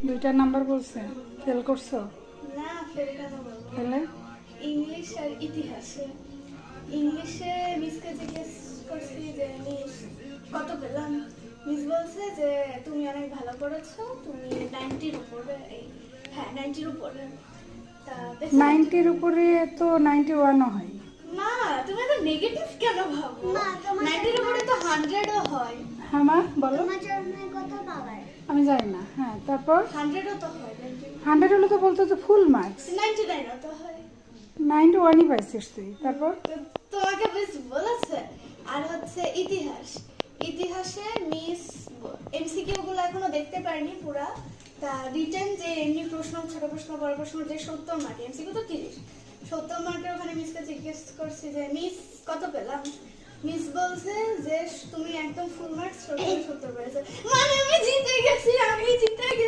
দুইটা নাম্বার বলছে, ফেল করছো? না, ফেল কেন বলবো? তাহলে ইংলিশ আর ইতিহাসে। ইংলিশে মিসকে জিজ্ঞেস করছি যে মিস কত পেলাম। মিস বলছে যে তুমি অনেক ভালো করেছো, তুমি 90-র উপরে। হ্যাঁ, 90-র উপরে। তা দেখো, 90-র উপরে তো 91ও হয়। মা তুমি তো নেগেটিভ কেন ভাবো? 90-র উপরে তো 100ও হয়। হ্যাঁ মা বলো। আমি জানি না। হ্যাঁ, তারপর 100ও তো হয়। 100 হলে তো বলতো তো ফুল মার্কস। 99ও তো হয়। 91ই পাইছিস তুই। তারপর তো তোমাকে বেশ বলেছে। আর হচ্ছে ইতিহাস। ইতিহাসে মিস এমসিকিউ গুলো এখনো দেখতে পারিনি পুরা। তা রিটেন যে এমনি প্রশ্ন, ছোট প্রশ্ন, বড় প্রশ্ন, যে 70 মার্ক, এমসিকিউ তো 30, 70 মার্কের ওখানে মিসকে জিজ্ঞেস করছি যে মিস কত পেলাম। মিস বলছে যে তুমি একদম ফুল মার্কস 70 পেয়েছো। মানে আমি জিতে গেছি, আমি জিতে গেছি।